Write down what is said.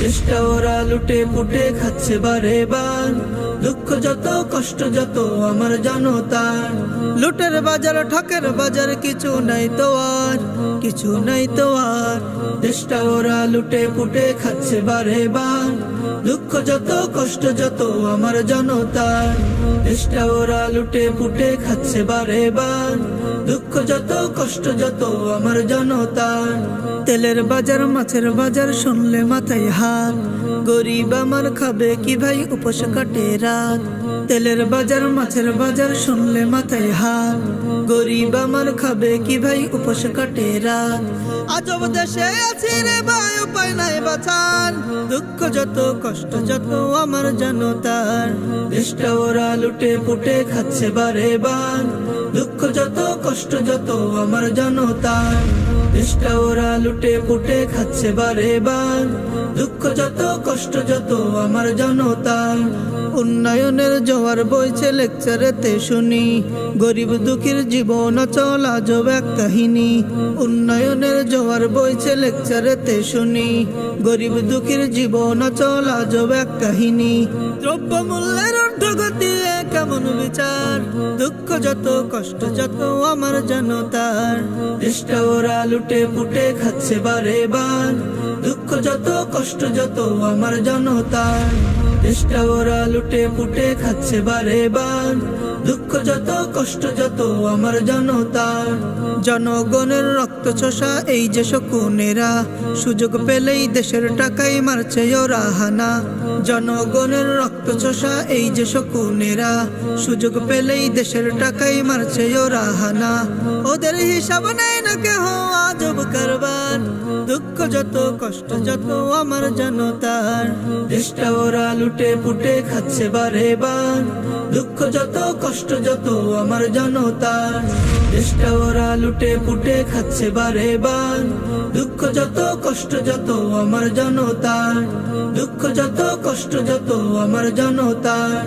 দেশটা ওরা লুটে পুটে খাচ্ছে বারে বার, দুঃখ যত কষ্ট যত আমার জনতার। লুটের বাজার ঠকের বাজার কিছু নাই তো আর, কিছু নাই তো আর। দেশটা ওরা লুটে পুটে খাচ্ছে বারে বার, দুঃখ যত কষ্ট যত আমার জনতার। দেশটা ওরা লুটে পুটে খাচ্ছে বারে বার, দুঃখ যত কষ্ট যত আমার জনতার। তেলের বাজার মাছের বাজার শুনলে মাথায় হাত, গরিব আমার খাবে কি ভাই উপোস কাটে রাত। তেলের বাজার মাছের বাজার শুনলে মাথায় হাত, গরিব আমার খাবে কি ভাই উপোস কাটে রাত। আজব দেশে আছি রে ভাই উপায় নাই বাঁচার, দুঃখ যত কষ্ট যত আমার জনতার। দেশটা ওরা লুটে পুটে খাচ্ছে বারে বার, দুঃখ যত কষ্ট যত আমার জনতার। দেশটা ওরা লুটে পুটে খাচ্ছে বারে বার, দুঃখ যত কষ্ট যত আমার জনতার। উন্নয়নের জোয়ার বইছে লেকচারেতে শুনি, গরিব দুঃখীর জীবন চল আজব এক কাহিনী। উন্নয়নের জোয়ার বইছে লেকচারেতে শুনি, গরিব দুঃখীর জীবন চল আজব এক কাহিনী। দ্রব্য মূল্যের ঊর্ধ্বগতি কেমন বিচার, দুঃখ যত কষ্ট যত আমার জনতার। দেশটা ওরা লুটে পুটে খাচ্ছে বারে বার, দুঃখ যত কষ্ট যত আমার জনতার। দেশটা ওরা লুটে পুটে খাচ্ছে বারে বার, দুঃখ যত কষ্ট যত আমার জনতার। জনগণের রক্ত চোষা এই যে শকুনেরা, সুযোগ পেলেই দেশের টাকাই মারছে ওরা হানা। জনগণের রক্ত চোষা এই যে শকুনেরা, সুযোগ পেলেই দেশের টাকাই মারছে ওরা হানা। ওদের হিসাব নেই না কেহ আজব কারবার, দুঃখ যত কষ্ট যত আমার জনতার। দেশটা ওরা লুটে পুটে খাচ্ছে বারে বার, দুঃখ যত কষ্ট যত আমার জনতার। দেশটা ওরা লুটে পুটে খাচ্ছে বারে বার, দুঃখ যত কষ্ট যত আমার জনতার। দুঃখ যত কষ্ট যত আমার জনতার।